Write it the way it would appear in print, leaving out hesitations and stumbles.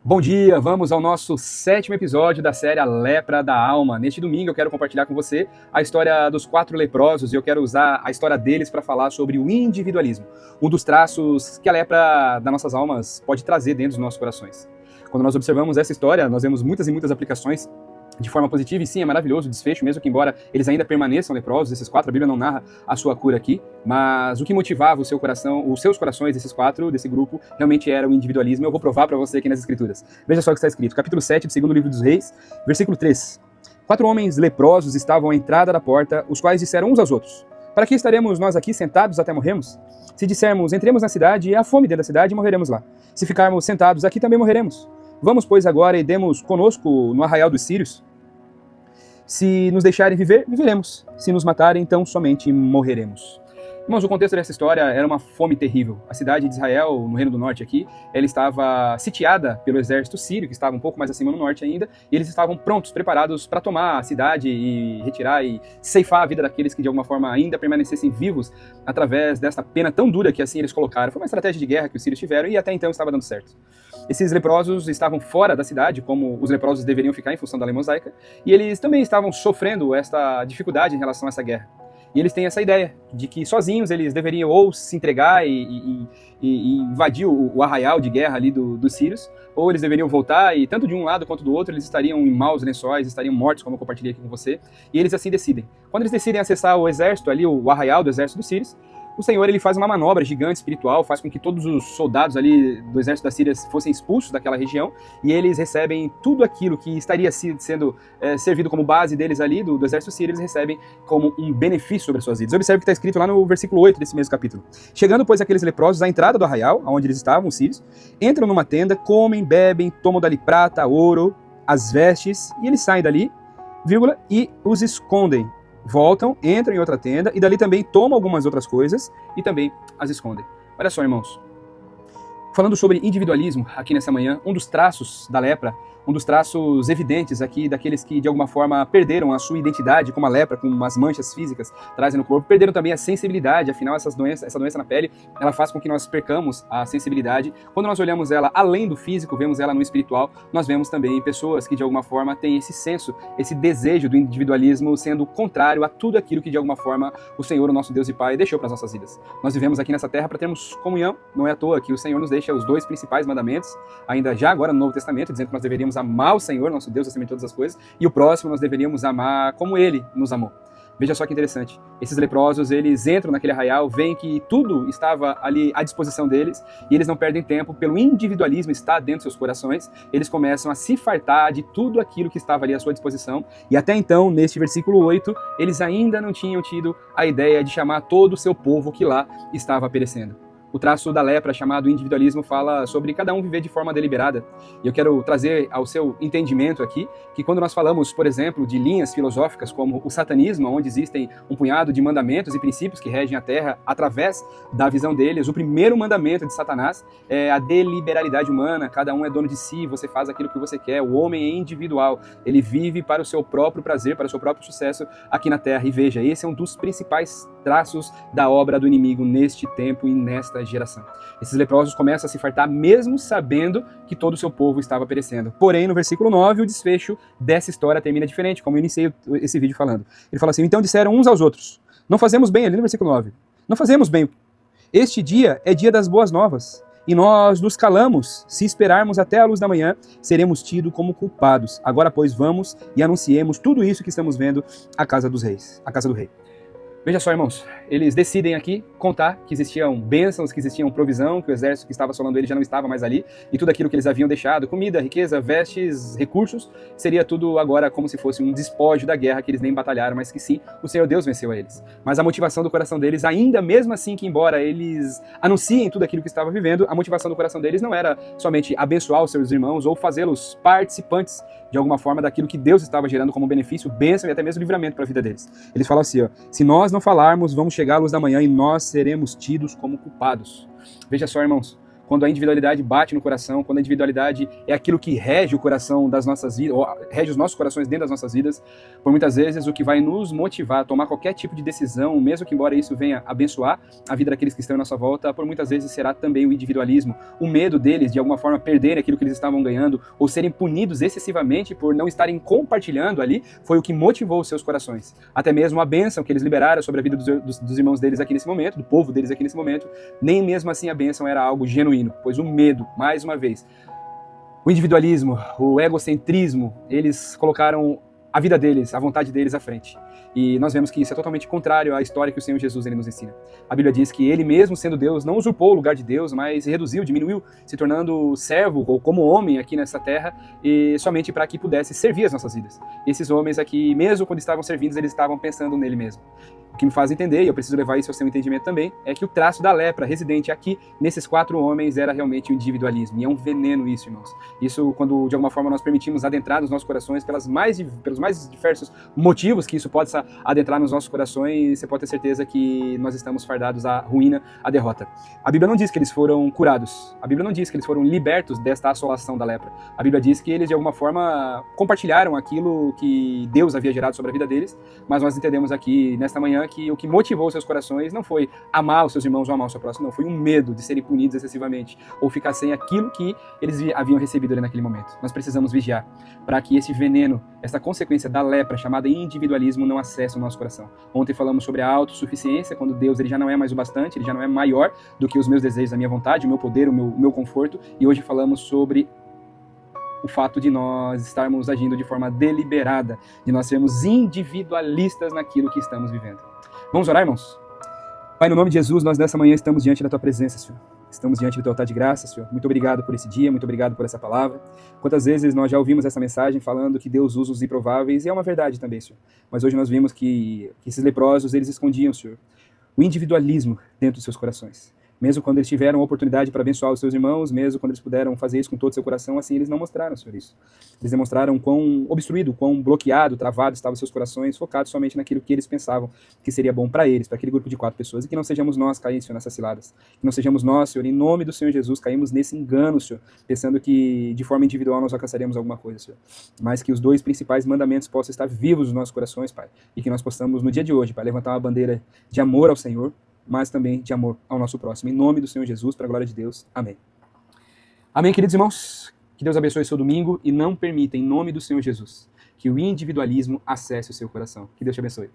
Bom dia, vamos ao nosso 7º episódio da série A Lepra da Alma. Neste domingo eu quero compartilhar com você a história dos 4 leprosos e eu quero usar a história deles para falar sobre o individualismo, um dos traços que a lepra das nossas almas pode trazer dentro dos nossos corações. Quando nós observamos essa história, nós vemos muitas e muitas aplicações de forma positiva, e sim, é maravilhoso o desfecho, mesmo que embora eles ainda permaneçam leprosos, esses 4, a Bíblia não narra a sua cura aqui, mas o que motivava o seu coração, os seus corações desses 4, desse grupo, realmente era o individualismo. Eu vou provar para você aqui nas Escrituras. Veja só o que está escrito, capítulo 7 do segundo livro dos Reis, versículo 3. 4 homens leprosos estavam à entrada da porta, os quais disseram uns aos outros: para que estaremos nós aqui sentados até morrermos? Se dissermos, entremos na cidade, e há fome dentro da cidade, e morreremos lá. Se ficarmos sentados aqui, também morreremos. Vamos, pois, agora e demos conosco no arraial dos sírios. Se nos deixarem viver, viveremos. Se nos matarem, então somente morreremos. Irmãos, o contexto dessa história era uma fome terrível. A cidade de Israel, no Reino do Norte aqui, ela estava sitiada pelo exército sírio, que estava um pouco mais acima no norte ainda, e eles estavam prontos, preparados para tomar a cidade e retirar e ceifar a vida daqueles que de alguma forma ainda permanecessem vivos através dessa pena tão dura que assim eles colocaram. Foi uma estratégia de guerra que os sírios tiveram e até então estava dando certo. Esses leprosos estavam fora da cidade, como os leprosos deveriam ficar em função da lei mosaica, e eles também estavam sofrendo esta dificuldade em relação a essa guerra. E eles têm essa ideia de que sozinhos eles deveriam ou se entregar e invadir o arraial de guerra ali dos sírios, ou eles deveriam voltar e tanto de um lado quanto do outro eles estariam em maus lençóis, estariam mortos, como eu compartilhei aqui com você, e eles assim decidem. Quando eles decidem acessar o exército ali, o arraial do exército dos sírios, o Senhor ele faz uma manobra gigante espiritual, faz com que todos os soldados ali do exército da Síria fossem expulsos daquela região, e eles recebem tudo aquilo que estaria sendo servido como base deles ali, do exército sírio, eles recebem como um benefício sobre as suas vidas. Observe o que está escrito lá no versículo 8 desse mesmo capítulo. Chegando, pois, aqueles leprosos à entrada do arraial, onde eles estavam, os sírios, entram numa tenda, comem, bebem, tomam dali prata, ouro, as vestes, e eles saem dali, vírgula, e os escondem. Voltam, entram em outra tenda e dali também tomam algumas outras coisas e também as escondem. Olha só, irmãos. Falando sobre individualismo aqui nessa manhã, um dos traços da lepra, um dos traços evidentes aqui daqueles que de alguma forma perderam a sua identidade como a lepra, com umas manchas físicas trazem no corpo, perderam também a sensibilidade. Afinal, essa doença na pele, ela faz com que nós percamos a sensibilidade. Quando nós olhamos ela além do físico, vemos ela no espiritual, nós vemos também pessoas que de alguma forma têm esse senso, esse desejo do individualismo sendo contrário a tudo aquilo que de alguma forma o Senhor, o nosso Deus e Pai, deixou para as nossas vidas. Nós vivemos aqui nessa terra para termos comunhão, não é à toa que o Senhor nos deixa os 2 principais mandamentos, ainda já agora no Novo Testamento, dizendo que nós deveríamos amar o Senhor, nosso Deus, acima de todas as coisas, e o próximo nós deveríamos amar como Ele nos amou. Veja só que interessante, esses leprosos, eles entram naquele arraial, veem que tudo estava ali à disposição deles, e eles não perdem tempo, pelo individualismo estar dentro dos seus corações, eles começam a se fartar de tudo aquilo que estava ali à sua disposição, e até então, neste versículo 8, eles ainda não tinham tido a ideia de chamar todo o seu povo que lá estava perecendo. O traço da lepra, chamado individualismo, fala sobre cada um viver de forma deliberada. E eu quero trazer ao seu entendimento aqui que quando nós falamos, por exemplo, de linhas filosóficas como o satanismo, onde existem um punhado de mandamentos e princípios que regem a Terra através da visão deles, o primeiro mandamento de Satanás é a deliberalidade humana, cada um é dono de si, você faz aquilo que você quer, o homem é individual, ele vive para o seu próprio prazer, para o seu próprio sucesso aqui na Terra. E veja, esse é um dos principais traços da obra do inimigo neste tempo e nesta geração. Esses leprosos começam a se fartar mesmo sabendo que todo o seu povo estava perecendo. Porém, no versículo 9, o desfecho dessa história termina diferente, como eu iniciei esse vídeo falando. Ele fala assim: então disseram uns aos outros, não fazemos bem, ali no versículo 9, não fazemos bem. Este dia é dia das boas novas, e nós nos calamos. Se esperarmos até a luz da manhã, seremos tidos como culpados. Agora, pois, vamos e anunciemos tudo isso que estamos vendo à casa dos reis, à casa do rei. Veja só, irmãos, eles decidem aqui contar que existiam bênçãos, que existiam provisão, que o exército que estava assolando ele já não estava mais ali, e tudo aquilo que eles haviam deixado, comida, riqueza, vestes, recursos, seria tudo agora como se fosse um despojo da guerra, que eles nem batalharam, mas que sim, o Senhor Deus venceu a eles. Mas a motivação do coração deles, ainda mesmo assim que embora eles anunciem tudo aquilo que estavam vivendo, a motivação do coração deles não era somente abençoar os seus irmãos ou fazê-los participantes de alguma forma daquilo que Deus estava gerando como benefício, bênção e até mesmo livramento para a vida deles. Eles falam assim, ó, se nós não falarmos, vamos chegar à luz da manhã e nós seremos tidos como culpados. Veja só, irmãos, quando a individualidade bate no coração, quando a individualidade é aquilo que rege o coração das nossas vidas, ou rege os nossos corações dentro das nossas vidas, por muitas vezes o que vai nos motivar a tomar qualquer tipo de decisão, mesmo que embora isso venha abençoar a vida daqueles que estão à nossa volta, por muitas vezes será também o individualismo, o medo deles de alguma forma perderem aquilo que eles estavam ganhando, ou serem punidos excessivamente por não estarem compartilhando ali, foi o que motivou os seus corações. Até mesmo a bênção que eles liberaram sobre a vida dos irmãos deles aqui nesse momento, do povo deles aqui nesse momento, nem mesmo assim a bênção era algo genuíno, pois o medo, mais uma vez, o individualismo, o egocentrismo, eles colocaram a vida deles, a vontade deles à frente. E nós vemos que isso é totalmente contrário à história que o Senhor Jesus ele nos ensina. A Bíblia diz que ele mesmo, sendo Deus, não usurpou o lugar de Deus, mas reduziu, diminuiu, se tornando servo ou como homem aqui nessa terra, e somente para que pudesse servir as nossas vidas. E esses homens aqui, mesmo quando estavam servindo, eles estavam pensando nele mesmo. O que me faz entender, e eu preciso levar isso ao seu entendimento também, é que o traço da lepra residente aqui, nesses 4 homens, era realmente o individualismo. E é um veneno isso, irmãos. Isso, quando de alguma forma nós permitimos adentrar nos nossos corações, pelos mais diversos motivos que isso pode adentrar nos nossos corações, você pode ter certeza que nós estamos fardados à ruína, à derrota. A Bíblia não diz que eles foram curados. A Bíblia não diz que eles foram libertos desta assolação da lepra. A Bíblia diz que eles, de alguma forma, compartilharam aquilo que Deus havia gerado sobre a vida deles, mas nós entendemos aqui, nesta manhã, que o que motivou seus corações não foi amar os seus irmãos ou amar o seu próximo, não. Foi um medo de serem punidos excessivamente ou ficar sem aquilo que eles haviam recebido ali naquele momento. Nós precisamos vigiar para que esse veneno, essa consequência da lepra chamada individualismo não acesse o nosso coração. Ontem falamos sobre a autossuficiência, quando Deus ele já não é mais o bastante, ele já não é maior do que os meus desejos, a minha vontade, o meu poder, o meu conforto. E hoje falamos sobre o fato de nós estarmos agindo de forma deliberada, de nós sermos individualistas naquilo que estamos vivendo. Vamos orar, irmãos? Pai, no nome de Jesus, nós nessa manhã estamos diante da Tua presença, Senhor. Estamos diante do Teu altar de graça, Senhor. Muito obrigado por esse dia, muito obrigado por essa palavra. Quantas vezes nós já ouvimos essa mensagem falando que Deus usa os improváveis, e é uma verdade também, Senhor. Mas hoje nós vimos que esses leprosos, eles escondiam, Senhor, o individualismo dentro dos seus corações. Mesmo quando eles tiveram a oportunidade para abençoar os seus irmãos, mesmo quando eles puderam fazer isso com todo o seu coração, assim eles não mostraram, Senhor, isso. Eles demonstraram quão obstruído, quão bloqueado, travado estavam seus corações, focados somente naquilo que eles pensavam que seria bom para eles, para aquele grupo de 4 pessoas, e que não sejamos nós cair, Senhor, nessas ciladas. Que não sejamos nós, Senhor, em nome do Senhor Jesus, caímos nesse engano, Senhor, pensando que de forma individual nós alcançaremos alguma coisa, Senhor. Mas que os 2 principais mandamentos possam estar vivos nos nossos corações, Pai, e que nós possamos, no dia de hoje, Pai, levantar uma bandeira de amor ao Senhor, mas também de amor ao nosso próximo. Em nome do Senhor Jesus, para a glória de Deus. Amém. Amém, queridos irmãos. Que Deus abençoe o seu domingo e não permita, em nome do Senhor Jesus, que o individualismo acesse o seu coração. Que Deus te abençoe.